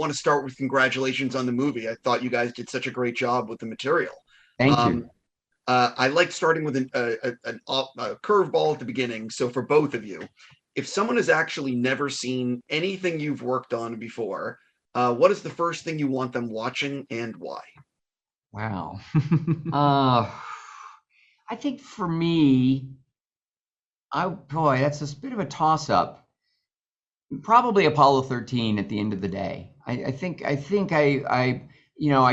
want to start with congratulations on the movie. I thought you guys did such a great job with the material. Thank you. Um, I like starting with a curveball at the beginning. So for both of you, if someone has actually never seen anything you've worked on before, what is the first thing you want them watching and why? Wow. uh, I think for me, boy, that's a bit of a toss up. Probably Apollo 13 at the end of the day. I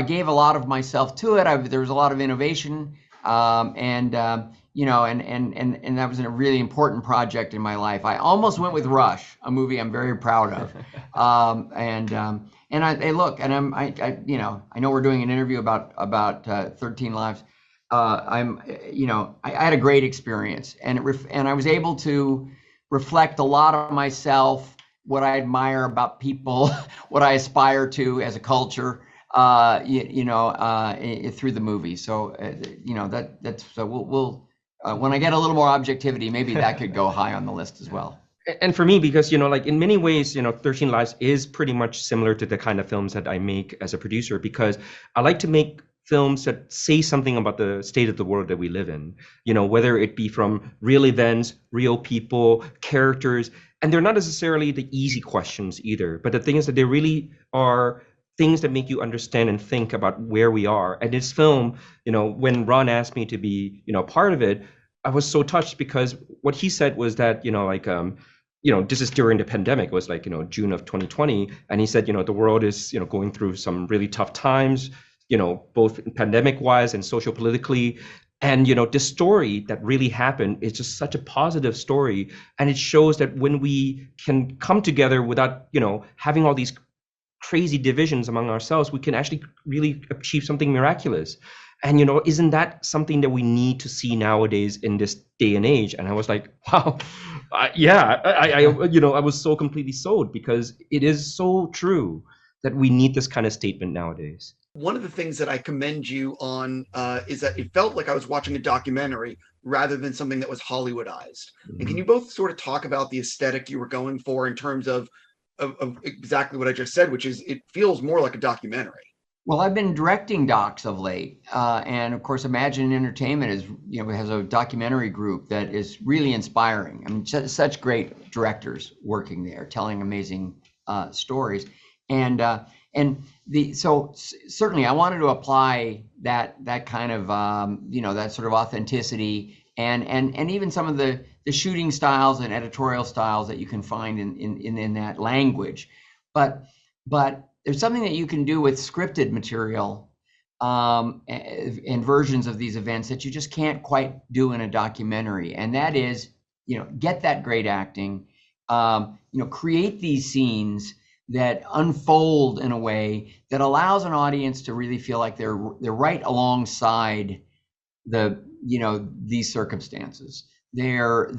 gave a lot of myself to it. There was a lot of innovation, and that was a really important project in my life. I almost went with Rush, a movie I'm very proud of. I know we're doing an interview about 13 Lives. I had a great experience, and I was able to reflect a lot of myself, what I admire about people, what I aspire to as a culture, through the movie. So, that's so we'll when I get a little more objectivity, maybe that could go high on the list as well. And for me, because like in many ways, 13 Lives is pretty much similar to the kind of films that I make as a producer, because I like to make films that say something about the state of the world that we live in, whether it be from real events, real people, characters, and they're not necessarily the easy questions either. But the thing is that they really are things that make you understand and think about where we are. And this film, when Ron asked me to be, part of it, I was so touched, because what he said was that, this is during the pandemic. It was like, June of 2020. And he said, the world is, going through some really tough times, both pandemic wise and social politically. And, this story that really happened is just such a positive story. And it shows that when we can come together without, having all these crazy divisions among ourselves, we can actually really achieve something miraculous. And, isn't that something that we need to see nowadays in this day and age? And I was like, wow, I was so completely sold, because it is so true that we need this kind of statement nowadays. One of the things that I commend you on is that it felt like I was watching a documentary rather than something that was Hollywoodized. And can you both sort of talk about the aesthetic you were going for in terms of exactly what I just said, which is it feels more like a documentary? Well, I've been directing docs of late, and of course, Imagine Entertainment has a documentary group that is really inspiring. I mean, such great directors working there, telling amazing stories, so certainly I wanted to apply that kind of that sort of authenticity and even some of the shooting styles and editorial styles that you can find in that language, but there's something that you can do with scripted material and versions of these events that you just can't quite do in a documentary, and that is get that great acting, create these scenes that unfold in a way that allows an audience to really feel like they're right alongside these circumstances. They're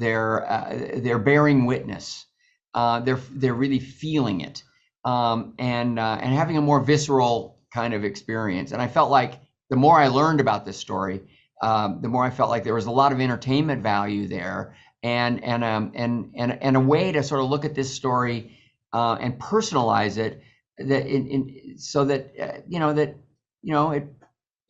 bearing witness. They're really feeling it, and having a more visceral kind of experience. And I felt like the more I learned about this story, the more I felt like there was a lot of entertainment value there, and a way to sort of look at this story and personalize it, so that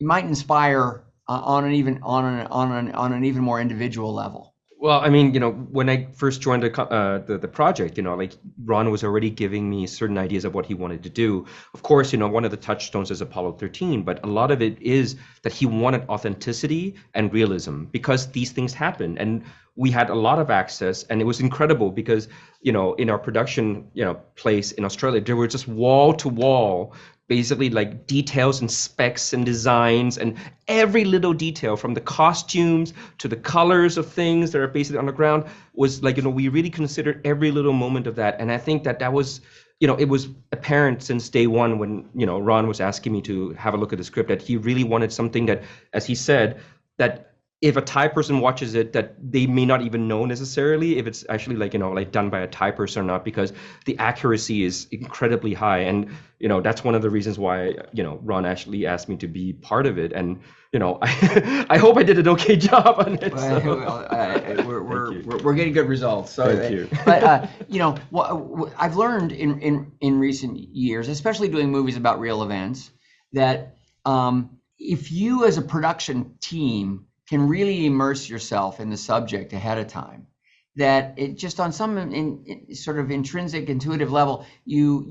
it might inspire on an even more individual level. Well, I mean, when I first joined the project, like Ron was already giving me certain ideas of what he wanted to do. Of course, one of the touchstones is Apollo 13, but a lot of it is that he wanted authenticity and realism, because these things happen, and we had a lot of access, and it was incredible because, in our production, place in Australia, there were just wall to wall, basically like details and specs and designs, and every little detail from the costumes to the colors of things that are basically on the ground was like, we really considered every little moment of that. And I think that was, it was apparent since day one when, Ron was asking me to have a look at the script, that he really wanted something that, as he said, that if a Thai person watches it, that they may not even know necessarily if it's actually like, like done by a Thai person or not, because the accuracy is incredibly high. And, that's one of the reasons why, Ron actually asked me to be part of it. And, I hope I did an okay job on it. We're getting good results. So, Thank you. But, what I've learned in recent years, especially doing movies about real events, that if you as a production team can really immerse yourself in the subject ahead of time, that it just on some sort of intrinsic, intuitive level, you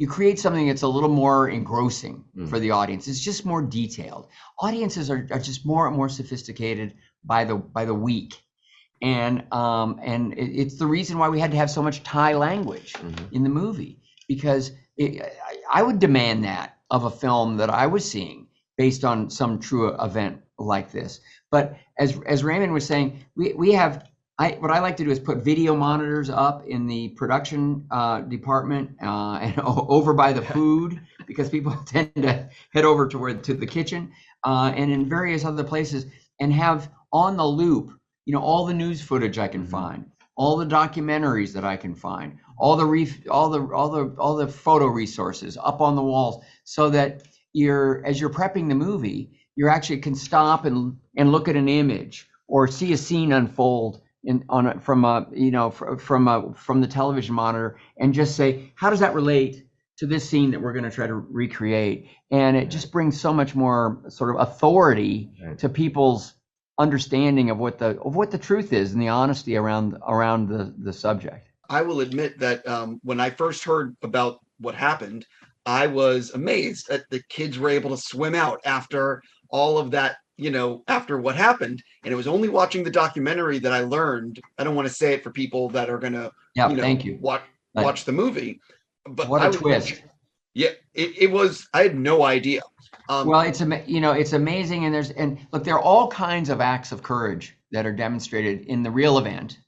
create something that's a little more engrossing for the audience. It's just more detailed. Audiences are just more and more sophisticated by the week, and it's the reason why we had to have so much Thai language in the movie, because I would demand that of a film that I was seeing based on some true event like this. But as Raymond was saying, we have, what I like to do is put video monitors up in the production department and over by the food, because people tend to head over to the kitchen, and in various other places, and have on the loop, all the news footage I can find, all the documentaries that I can find, all the photo resources up on the walls, so that as you're prepping the movie, you actually can stop and look at an image or see a scene unfold from the television monitor, and just say, how does that relate to this scene that we're going to try to recreate? And it just brings so much more sort of authority to people's understanding of what the truth is and the honesty around the subject. I will admit that when I first heard about what happened, I was amazed that the kids were able to swim out after all of that, after what happened. And it was only watching the documentary that I learned. I don't want to say it for people that are going to, thank you. watch the movie. But what a twist! Yeah, it was. I had no idea. Well, it's amazing, and look, there are all kinds of acts of courage that are demonstrated in the real event,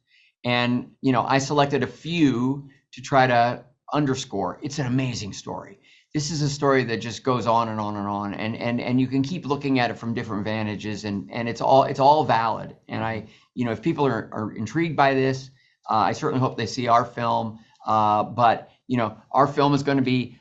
and I selected a few to try to underscore. It's an amazing story. This is a story that just goes on and on and on, and you can keep looking at it from different vantages, and it's all valid. And if people are intrigued by this, I certainly hope they see our film. But our film is going to be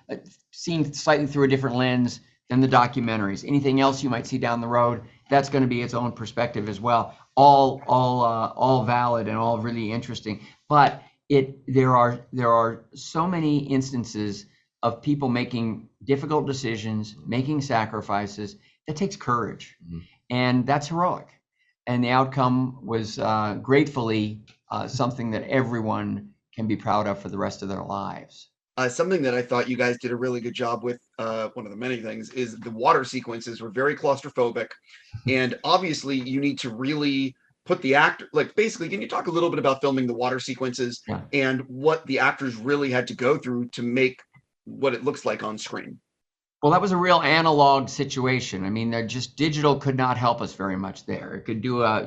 seen slightly through a different lens than the documentaries. Anything else you might see down the road, that's going to be its own perspective as well. All valid and all really interesting. But there are so many instances of people making difficult decisions, making sacrifices. That takes courage, and that's heroic. And the outcome was gratefully something that everyone can be proud of for the rest of their lives. Something that I thought you guys did a really good job with, one of the many things, is the water sequences were very claustrophobic. And obviously you need to really put the actor, basically, can you talk a little bit about filming the water sequences and what the actors really had to go through to make what it looks like on screen? Well, that was a real analog situation. I mean, digital could not help us very much there. It could do a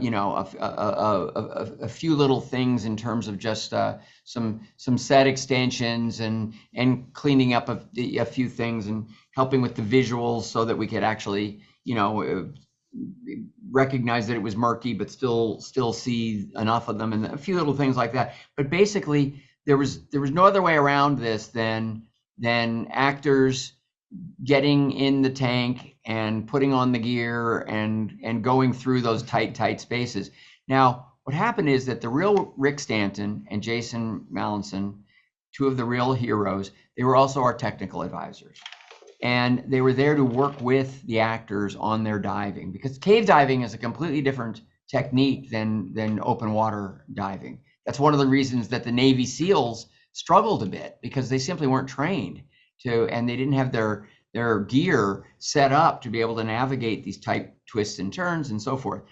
few little things in terms of just some set extensions and cleaning up a few things and helping with the visuals so that we could actually recognize that it was murky, but still see enough of them, and a few little things like that. But basically, there was no other way around this than actors getting in the tank and putting on the gear and going through those tight spaces. Now, what happened is that the real Rick Stanton and Jason Mallinson, two of the real heroes, they were also our technical advisors. And they were there to work with the actors on their diving, because cave diving is a completely different technique than open water diving. That's one of the reasons that the Navy SEALs struggled a bit, because they simply weren't trained and they didn't have their gear set up to be able to navigate these tight twists and turns and so forth.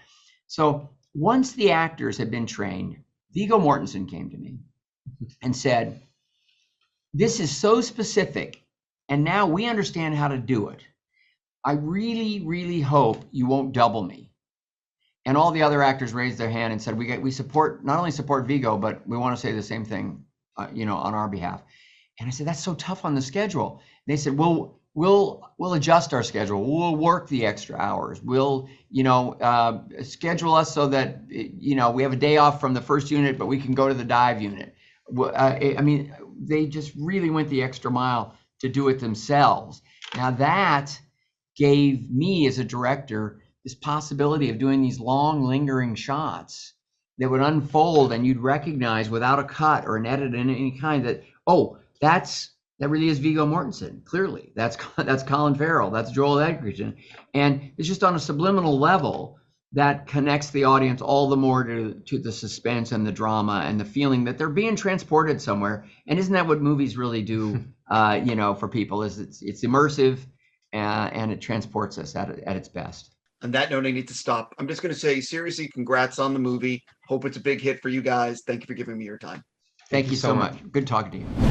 So once the actors had been trained, Viggo Mortensen came to me and said, "This is so specific, and now we understand how to do it. I really, really hope you won't double me." And all the other actors raised their hand and said, "We not only support Viggo, but we want to say the same thing, on our behalf." And I said, "That's so tough on the schedule." And they said, "Well, we'll adjust our schedule. We'll work the extra hours. We'll, schedule us so that, we have a day off from the first unit, but we can go to the dive unit. I mean, they just really went the extra mile to do it themselves. Now that gave me as a director this possibility of doing these long lingering shots that would unfold, and you'd recognize without a cut or an edit in any kind that, oh, that really is Viggo Mortensen. Clearly, that's Colin Farrell, that's Joel Edgerton, and it's just on a subliminal level that connects the audience all the more to the suspense and the drama and the feeling that they're being transported somewhere. And isn't that what movies really do? For people, is it's immersive and it transports us at its best. On that note, I need to stop. I'm just going to say, seriously, congrats on the movie. Hope it's a big hit for you guys. Thank you for giving me your time. Thank you so much. Good talking to you.